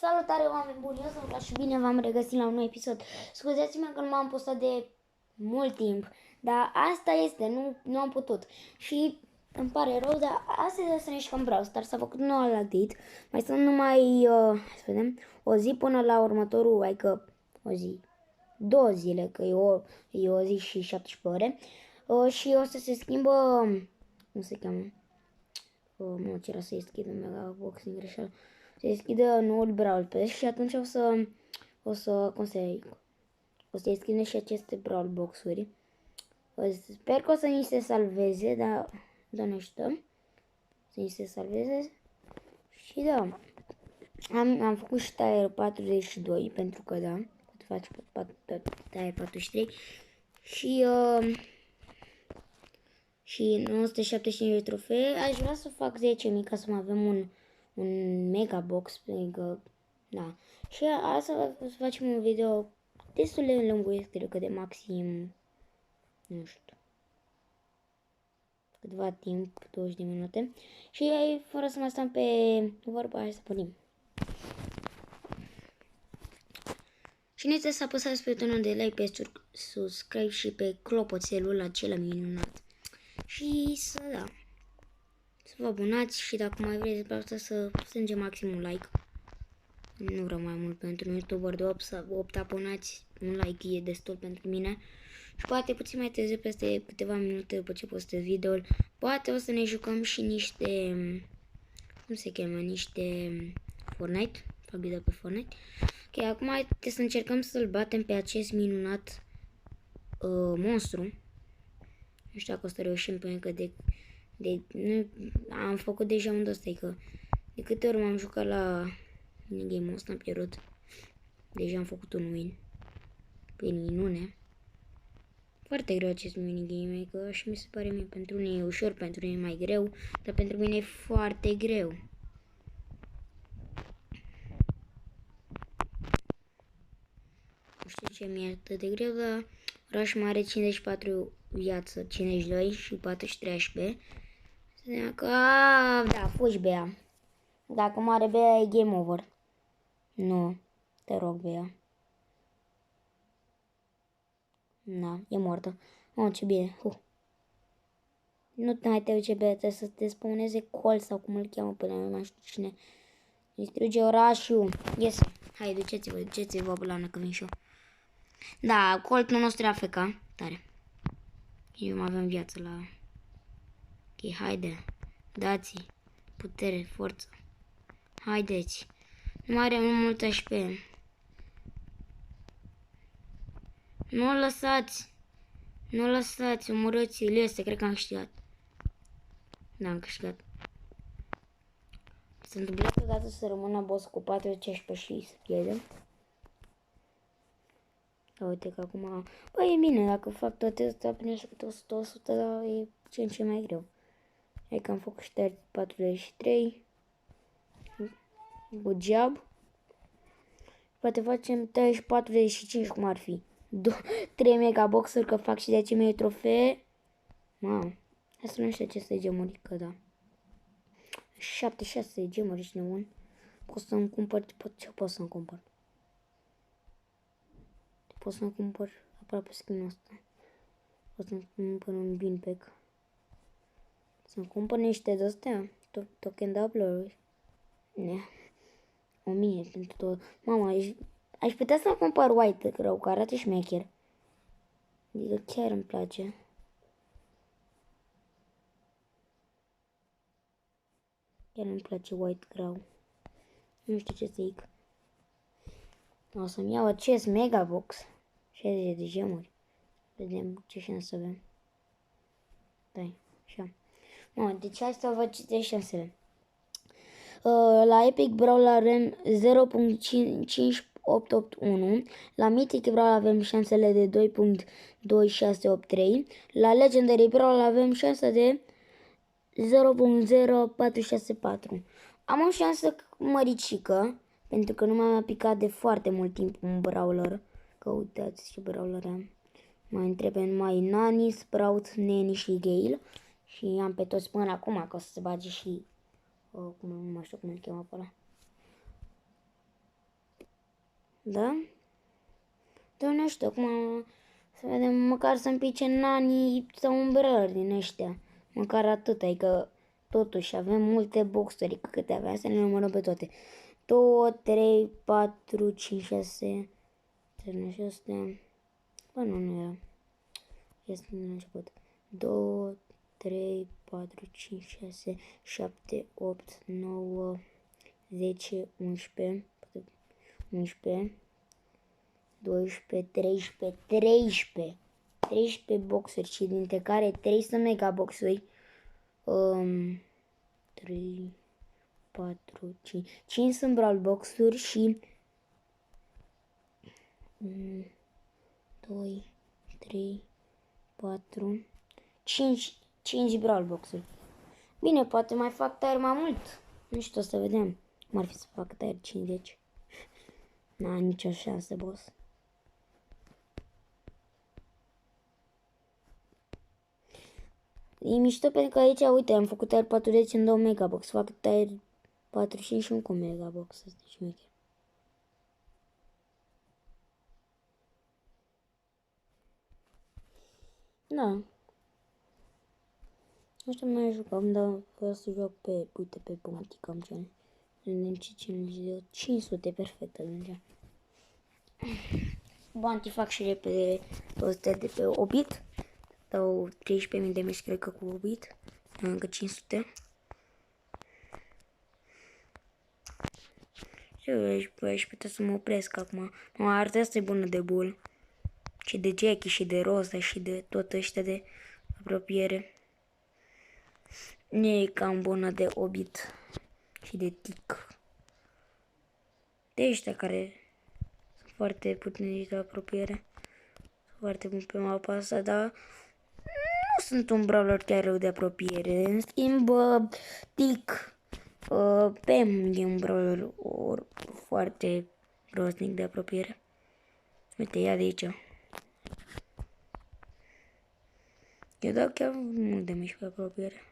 Salutare oameni buni, eu sunt Vlad și bine v-am regăsit la un nou episod. Scuzați-mă că nu m-am postat de mult timp, dar asta este, nu am putut. Și îmi pare rău, dar astăzi o să ne jucăm Brawl Stars, s-a făcut nou update. Mai sunt numai, să vedem, o zi până la următorul, adică o zi, 2 zile, că e o zi și 17 ore. Și o să se schimbă, cum se cheamă? Nu, ce era să deschidă Mega Box din greșeală. Se deschidă noul Brawl Pass și atunci o să deschidem și aceste Brawl Box-uri. Sper că o să ni se salveze, dar Doamne ajută, să ni se salveze. Și da, am făcut și tier 42, pentru că da, pot face tier 43 și 975 de trofee. Aș vrea să fac 10.000 ca să mai avem un mega box, pentru că, da. Și asta să facem un video destul de lunguresc, cred că de maxim, nu știu, câtva timp, 20 de minute. Și fără să mai stăm pe vorba, hai să pornim. Și nu uitați să apăsați pe butonul de like, pe subscribe și pe clopoțelul acela minunat. Și să vă abonați și dacă mai vreți să strângem maxim un like. Nu vreau mai mult pentru un youtuber de 8 abonați, un like e destul pentru mine. Și poate puțin mai târziu, peste câteva minute după ce postez videoul, poate o să ne jucăm și niște, cum se cheamă, niște Fortnite, fac video pe Fortnite. Ok, acum trebuie să încercăm să-l batem pe acest minunat monstru. Nu știu dacă o să reușim, pentru că am făcut deja un ăsta, că de câte ori m-am jucat la minigame-ul ăsta am pierdut. Deja am făcut un win. Pe minune. Foarte greu acest minigame, că așa mi se pare mie. Pentru unii e ușor, pentru unii e mai greu, dar pentru mine e foarte greu. Nu știu ce mi-e atât de greu, dar oraș mare 54 viață, 52 și 43 HP. Că, da, fugi Bea. Dacă mare Bea e game over. Nu, te rog Bea. Da, e moartă. Oh, ce bine. Nu mai te uiți, Bea, trebuie să te spuneze Col sau cum îl cheamă până nu mai știu cine. Distruge orașul. Yes. Hai, duceți-vă blană că vin și eu. Da, Coltul nostru e AFK. Tare. Eu mai avem viață la... Ok, haide. Dați-i. Putere, forță. Haideți. Nu are mult HP. Nu lăsați. Nu lăsați. Omorâți-l. Este, cred că am câștigat. Da, am câștigat. Se întâmplă câteodată să rămână boss cu 40 HP și să pierdem. Da, uite că acum... Băi, e bine, dacă fac toate astea până și câte 100, dar e ce în ce mai greu. Hai că am făcut și 43. Good job. Poate facem 45 cum ar fi. 3 megaboxuri că fac și 10.000 trofee. Mamă. Asta nu știu ce să gemuri, că da. 76 gemuri, ești nebun. Pot să-mi cumpăr, ce pot să-mi cumpăr? Pot să-mi cumpăr aproape skin-ul ăsta. Pot să-mi cumpăr un bin pack. Să-mi cumpăr niște de-astea. Token double-uri. Ne. 1000 pentru tot. Mama, aș putea să-mi cumpăr white rău, că arată șmecher. Adică chiar îmi place. Chiar îmi place white grau. Nu știu ce să zic. O să-mi iau acest megabox. 60 de gemuri. Vedem ce șanse avem. Dai, așa. Deci hai să vă citesc șansele. La Epic Brawl avem 0.5881. La Mythic Brawl avem șansele de 2.2683. La Legendary Brawl avem șansa de 0.0464. Am o șansă măricică, pentru că nu m-am picat de foarte mult timp un brawler. Că uitați ce brawler am. Mai întreb numai Nani, Sprout, Neni și Gale. Și am pe toți până acum, că o să se bage și... nu mai știu cum îl cheamă pe ăla. Da? Dar nu știu, acum să vedem, măcar să-mi pice nani sau umbrări din ăștia. Măcar atât, adică totuși avem multe boxuri, câte avea, să ne numărăm pe toate. 2, 3, 4, 5, 6, 3, 6, bă, nu era. Este din început. 2, 3, 4, 5, 6, 7, 8, 9, 10, 11, 11, 12, 13, 13. 13 boxuri și dintre care 3 sunt mega boxuri. 3, 4, 5. 5 sunt brawl boxuri și 1, 2, 3, 4, 5 brawl boxuri. Bine, poate mai fac tare mai mult. Nu știu, o să vedem. Cum ar fi să fac tare 50. N-a nicio șansă, boss. E mișto pentru că aici, uite, am făcut tire 40 în 2 megabox. Fac tire 45 și încă un megabox. Asta e șmecher. Da. Asta mai jucam, dar vreau să joc pe, uite, pe Bounty cam ce. Vedem ce de 500, perfect ajungea. Bounty fac și repede 200 de pe Obit. Dau 13.000 de meși, cred că cu Obit. Încă 500. Și aș putea să mă opresc acum. Arta asta e bună de bull. Și de Jackie, și de Rosa, și de tot ăștia de apropiere. Nu e cam bună de Obit și de Tic. De ăștia care sunt foarte puternici de apropiere. Sunt foarte bun pe mapa asta, dar nu sunt un brawler chiar rău de apropiere. În schimb, Tic, Pam e un brawler foarte groznic de apropiere. Uite, ia de aici. Eu dau chiar mult de mici pe apropiere.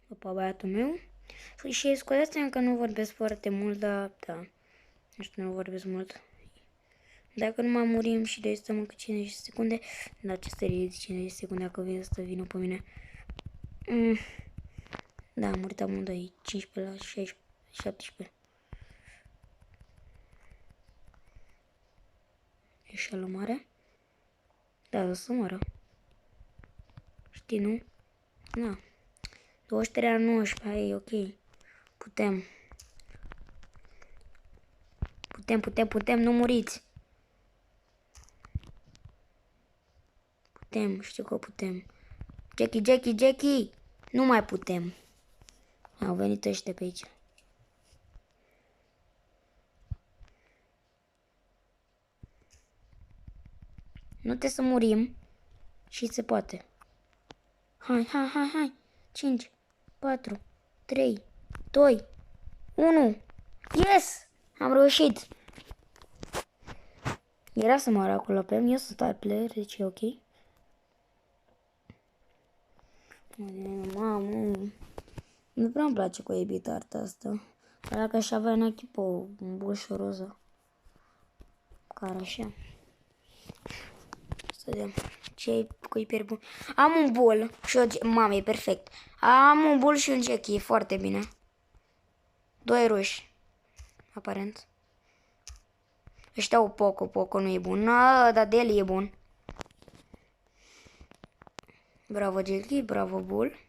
Opa, băiatul meu. Și scuzați-mi că nu vorbesc foarte mult, dar da. Nu știu, nu vorbesc mult. Dacă nu mă murim și de stăm încă 50 secunde, da, ce serie de 50 secunde dacă vin să vină pe mine. Da, am murit amândoi, 15 la 16, 17. Ești la mare? Da, o să moară. Știi, nu? Da. 23 la 19, e ok. Putem. Putem, nu muriți. Putem, știu că putem. Jackie! Nu mai putem. Au venit ăștia pe aici. Nu trebuie să murim. Și se poate. Hai. 5, 4, 3, 2, 1. Yes! Am reușit. Era să moară acolo pe mine. Eu sunt star player, deci e ok. Mamă. Nu prea îmi place cu ebit arta asta. Dar dacă aș avea în echipă un buș roză. Care așa. Să vedem. Ce cu hiper bun. Am un bull și o... Mamă, e perfect. Am un bull și un Jackie, e foarte bine. 2 roși. Aparent. Ăștia au Poco nu e bun. Dar Deli e bun. Bravo Jackie, bravo bull.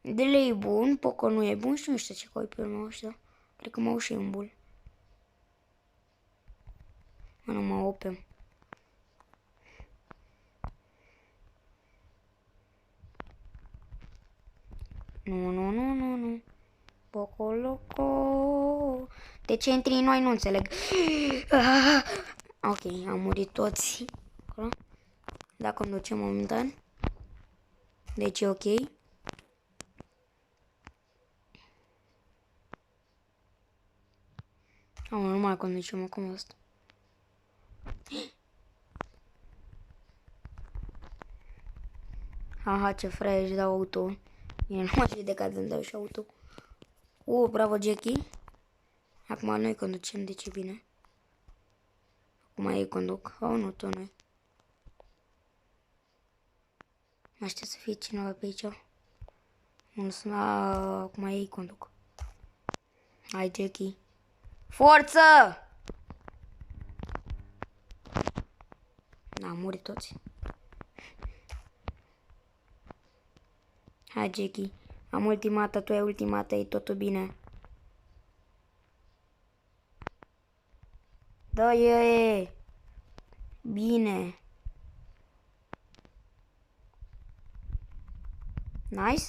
Deli e bun, Poco nu e bun și nu știu ce coi pe urmă ăștia. Cred că m-au și un bull. Nu mă opem. Nu. Poco loco. De ce intri noi nu înțeleg. Ok, am murit toți. Da, conducem momentan. Deci e ok. Nu mai conducem acum asta. Aha, ce fraier, își dau auto. Bine, nu m-aș judecat să-mi dau și auto. Bravo, Jackie. Acum noi conducem, deci e bine. Acum ei conduc. Nu, tot noi. Mă aștept să fie cineva pe aici. Acum ei conduc. Hai, Jackie. Forță! Am murit toți. Hai, Jackie. Am ultimată, tu ai ultimată, e totul bine. Da-i! Bine. Nice.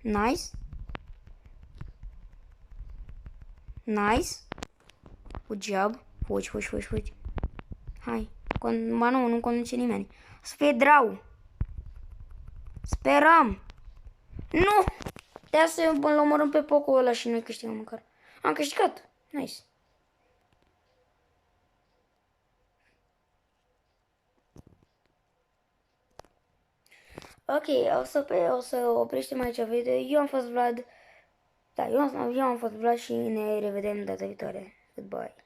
Nice. Nice. Good job. Fugi. Hai. Ba nu conduce nimeni. Să fie drau. Sperăm. Nu! De să îl omorâm pe Poco ăla și noi câștigăm măcar. Am câștigat. Nice. Ok, o să opreștem aici video. Eu am fost Vlad. Da, eu am fost Vlad și ne revedem data viitoare. Goodbye.